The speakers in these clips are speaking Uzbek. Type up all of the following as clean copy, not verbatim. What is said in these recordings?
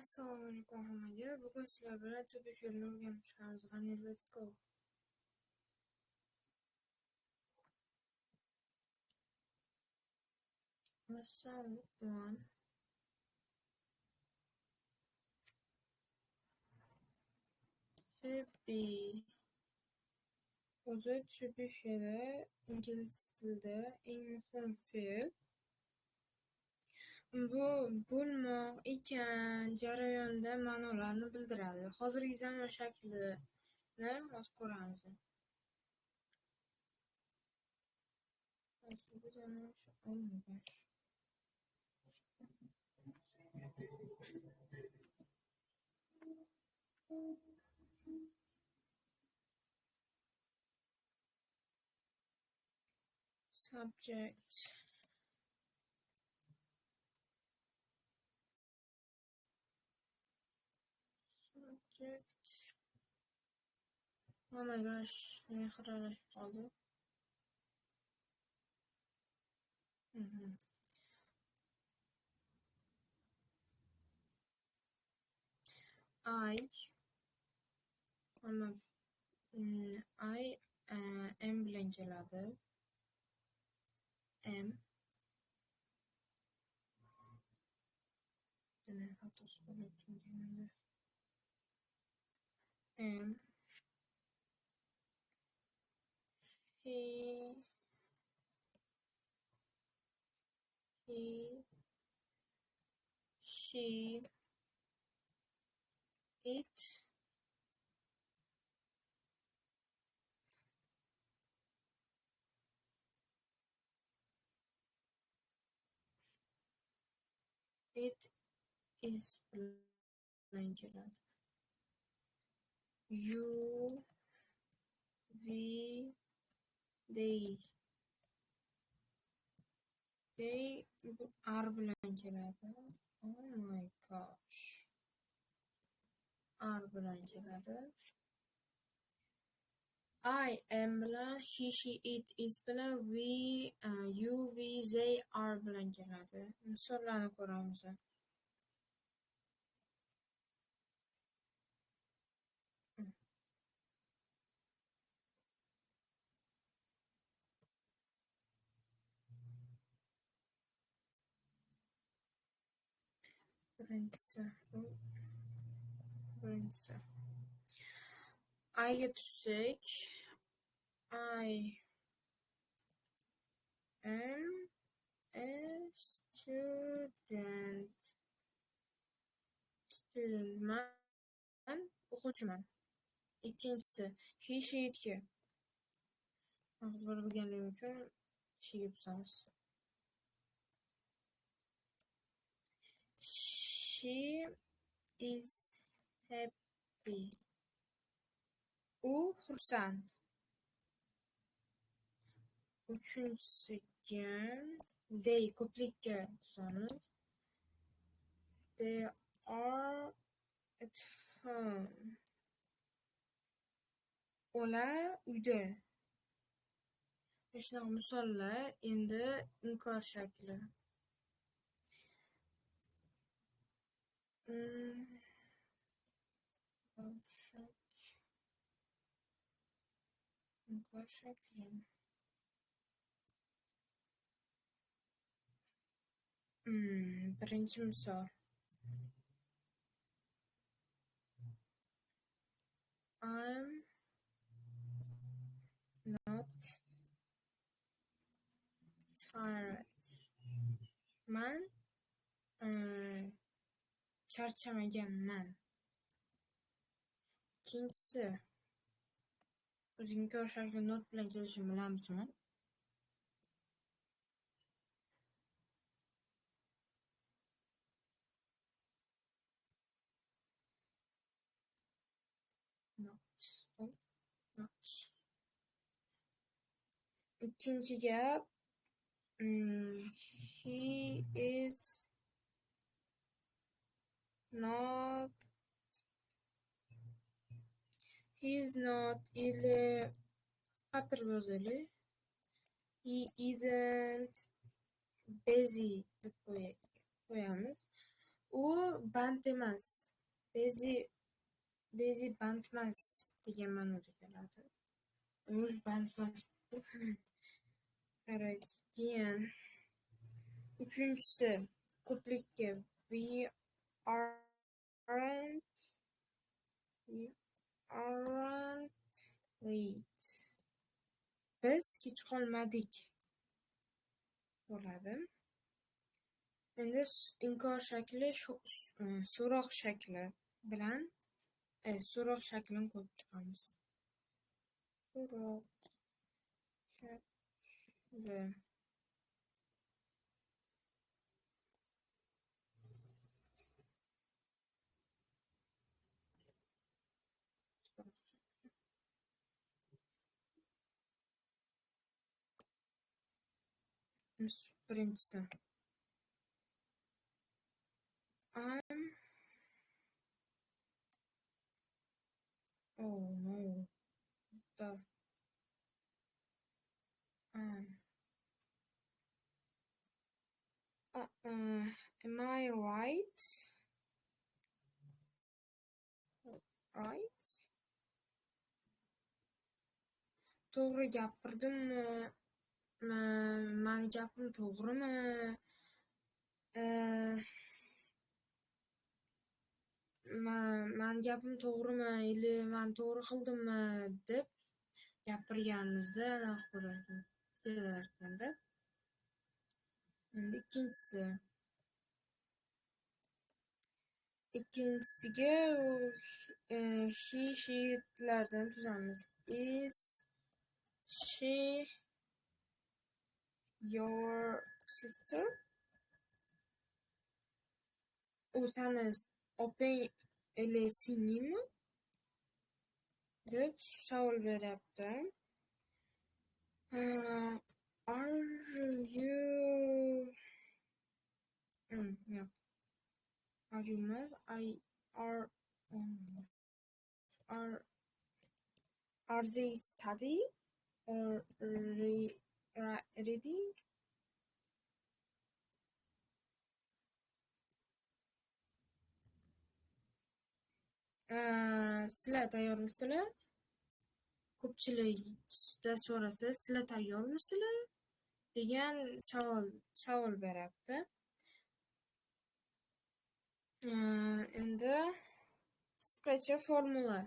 Assalomu alaykum hammaga. Bugun sizlar bilan turli filmni o'rganib chiqamiz. Qani, let's go. Lesson 1. To be. O'zi to be fe'li ingliz tilida eng muhim fe'l. Bu bo'lmoq, ekan jarayonda ma'nolarni bildiradi. Hozirgi zamon shaklini hozir ko'ramiz. Hozirgi zamon shaklini subject. Oh my gosh, men xiralashib qoldi. I am bilan keladi. Am. Demak, xatosi bo'lyapti endi. Am. He, she, it, it is bilan keladi. You, we, they are bilan keladi. Oh my gosh. Are bilan keladi. I am bilan, he, she, it is bilan, we, you, we, they are bilan keladi. Misollarni ko'ramiz. Birinchisi. I'ga tutsak, I am a student. Man o'quvchiman. Ikkinchisi, he, she, itga. Og'iz bo'lib bo'lganligi uchun she'ga tutamiz. She is happy. U xursand. Uchinchisiga they ko'plikka tutamiz. They are at home. Ular uyda. Shunaqa misollar endi inkor shakli. Inkor shakli. Birinchi misol. I'm not tired. Man charchamaganman. Ikkinchisi. O'zi inkor shakli not bilan kelishini bilamizmi? Not. Ikkinchi gap, he is not ili qisqartirib yozaylik. He isn't busy deb qo'yamiz. U band emas. Bezi band emas degan ma'noda keladi. U band emas. Qaraydi. Keyin uchinchisi ko'plikka aren't we aren't late. Biz kech qolmadik bo'ladi. Endi inkor shakli so'roq shakli bilan so'roq shaklini ko'rib chiqamiz. So'roq shakli. Birinchisi. Oh no. Am I right? Right? To'g'ri gapirdimmi? Mani gapim to'g'rimi? Mani gapim to'g'rimi? Ili men to'g'ri qildimmi deb gapirganimizda kelarkanda. Endi ikkinchisiga she she'lardan tuzamiz. Is she your sister? U sani opang ili singlingmi? deb savol beryapti. Are you no. Are you mad? Are they study or reading? Sizlar tayyormisizlar? Ko'pchilikda so'rasa, sizlar tayyormisizlar? degan savol beryapti. Endi qisqacha formula.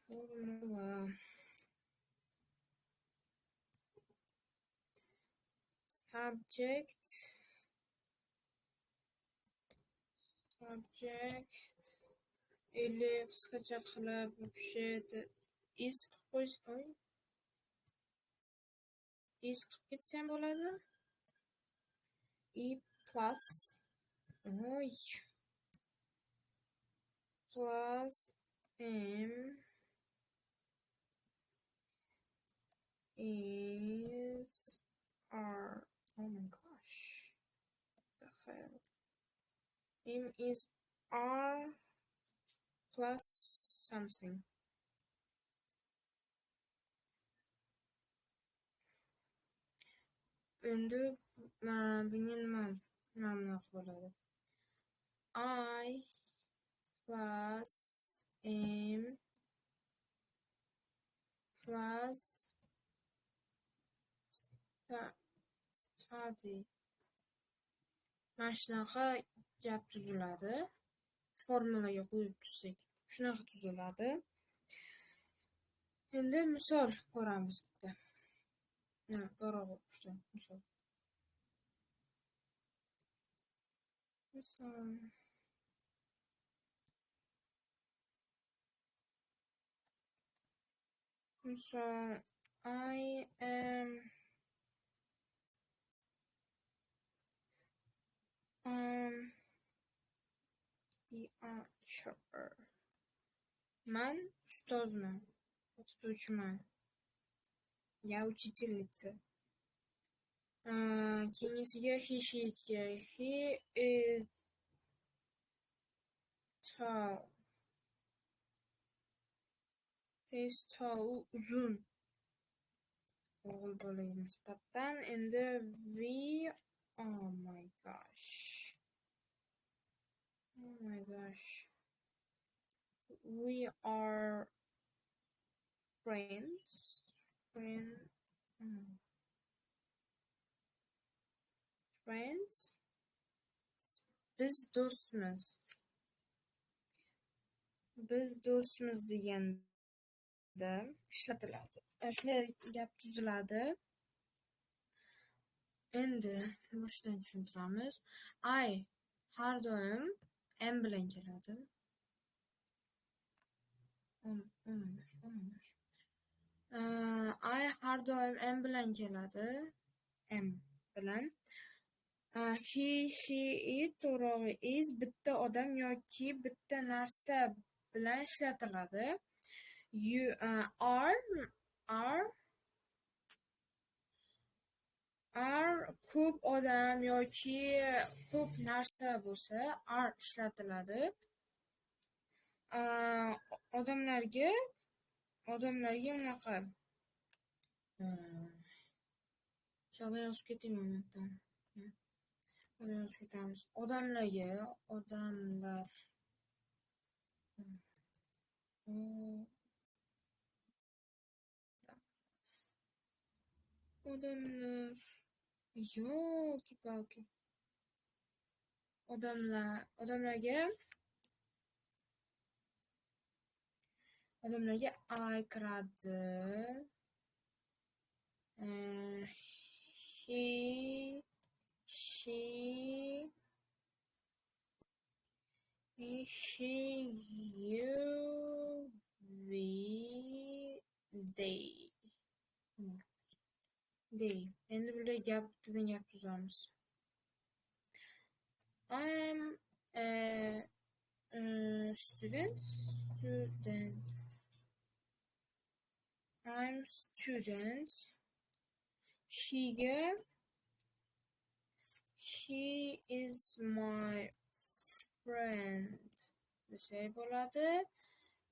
Formula. Subject ili qisqacha qilib is qilib ketsam bo'ladi. I plus m is r. Oh my gosh. The hell. M is r plus something. Endi bunga nima bo'ladi? I plus m plus study. Mana shunaqa gap tuziladi. Formulaga qo'yib tuzsak, shunaqa tuziladi. Endi misol ko'ramiz bitta. Misol. I am the teacher. Man ustozman, o'qituvchiman. Я учительница. Keyingisiga he is tall. He is tall, u uzun. O'g'il bolaga nisbatan. Endi oh my gosh. Oh my gosh. We are friends. Friends. Biz do'stmiz. Biz do'stmiz deganda ishlatiladi. Shunday gap tuziladi. Endi boshdan tushuntiramiz. I har doim M bilan keladi. I har doim M bilan keladi. M bilan. He, she, it, to'rog'i is bitta odam yoki bitta narsa bilan ishlatiladi. You are ko'p odam yoki ko'p narsa bo'lsa are ishlatiladi. Odamlarga unaqa shoxdan yozib ketding momentdan. Yozib ketamiz. Odamlar yoki-palki. Odamlarga I kiradi. He, she, you, we, they. Endi burada bittadan gap tuzamiz. I'm a student. I'm student. She is my friend. Desay bo'ladi.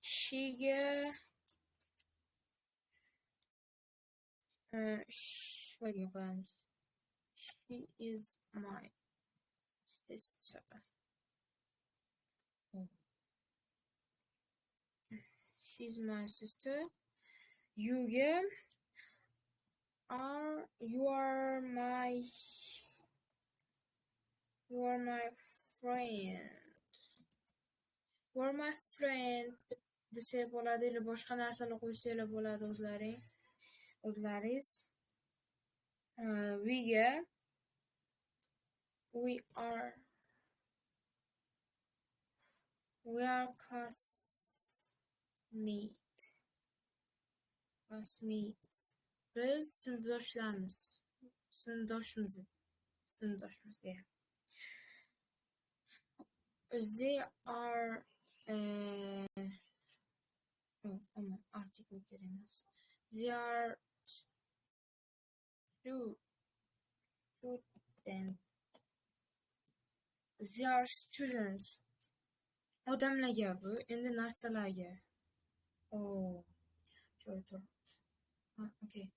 She'ga qo'yamiz. She is my sister. She's my sister. You are my friend. You are my friend desa bo'ladi, boshqa narsalar qo'ysanglar bo'ladi o'zlaringiz. We are classmates. Biz sinfdoshlarmiz. Sinfdoshmiz. They are article kerak. They are students. Odamlarga bu, endi narsalarga. Joy tur. Okay.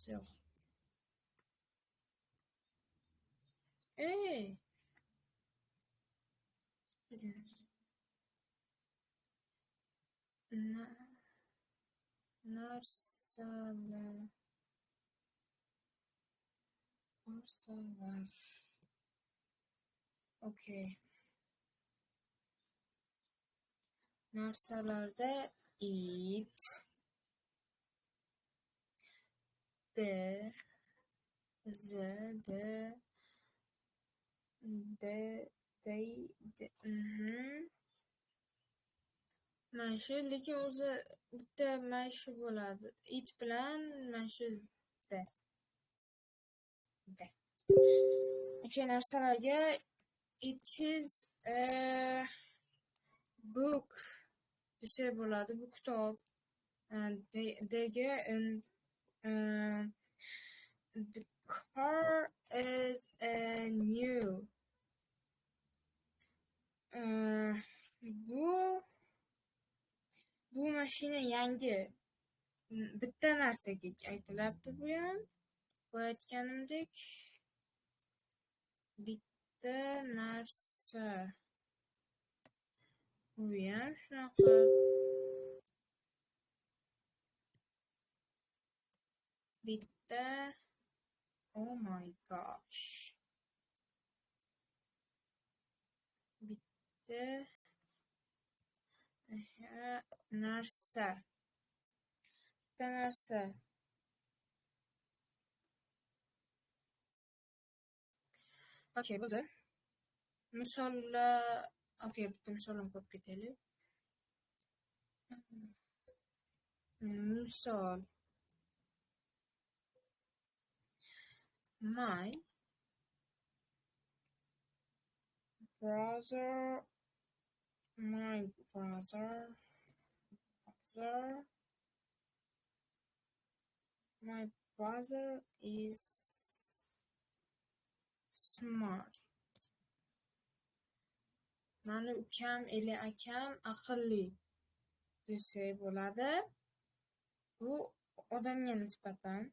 Yo'q. Students. Narsalar. Okay. Narsalarda it, they, mana shu, lekin o'zi bitta mana shu bo'ladi. It bilan mana shu de. O'sha narsalarga it is a book desa bo'ladi. Bu kitob. Dega the car is new. Bu Bu mashina yangi. Bitta narsaga aytilyapti bu ham. Aytganimdek, bitta narsa. Bu ham shunaqa. Bitta. Oh my gosh. Bitta narsa. Bitta narsa. Okey, bo'ldi. Misollar, okey, bitta misolni ko'rib ketaylik. Misol. My brother is smart. Mani ukam ili akam aqlli desak bo'ladi. Bu odamga nisbatan.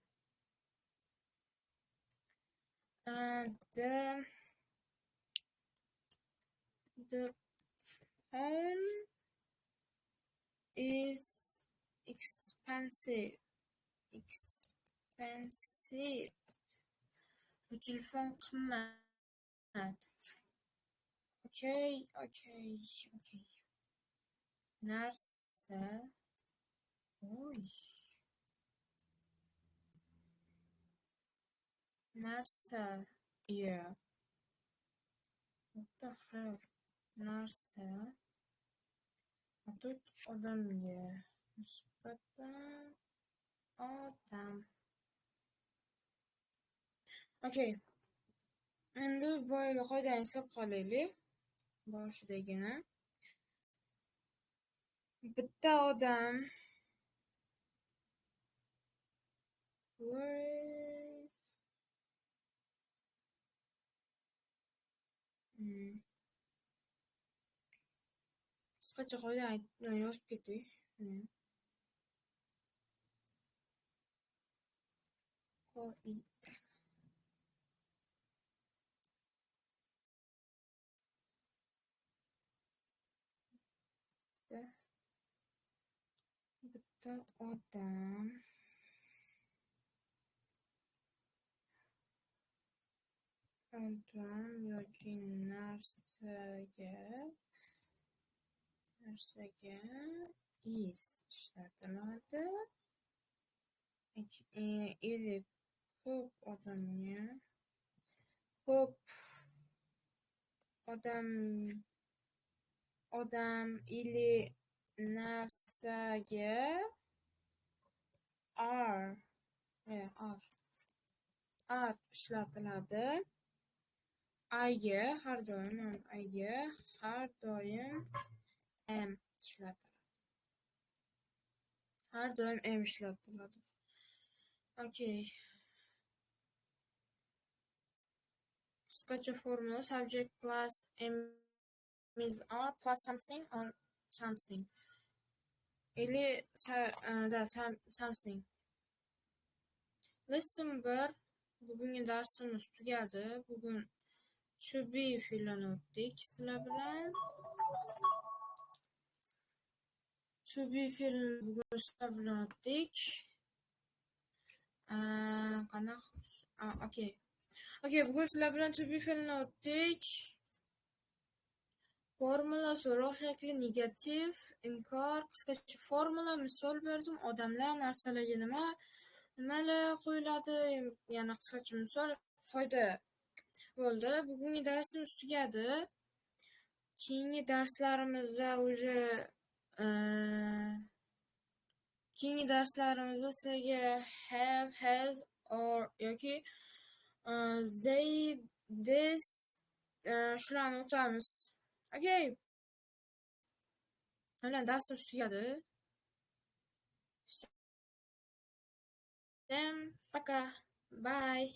The phone is expensive. Bu telefon qimmat. Okay. Narsa. Narsa. Yeah. What the heck? Narsa. Тут odamga nisbatan odam. Okay. Endi boyaga qoidani eslab qolaylik. Boshidagina. Bitta odam qisqacha qoidani yozib ketdik. Bitta odam yoki narsaga is ishlatiladi. Ili ko'p odam ili narsaga are ishlatiladi. I'ga har doim am ishlatiladi. Okay. Qisqacha formula: subject plus am is are plus something or something. Ili something. Lesson 1. Bugungi darsimiz tugadi. Bugun to be fe'lini o'tdik sizlar bilan. To be fe'lini bugun sizlar bilan o'tdik. Okay, bugun sizlar bilan to be fe'lini o'tdik. Formula, so'roq shakli, negativ, inkor, qisqacha formula, misol berdim. Odamlar, narsalarga nimalar qo'yiladi, yana qisqacha misol, foyda bo'ldi. Bugungi darsimiz tugadi. Keyingi darslarimizda sizga have, has or yoki they, this shularni o'tamiz. Okay. Mana darsimiz tugadi. Всем пока. Bye.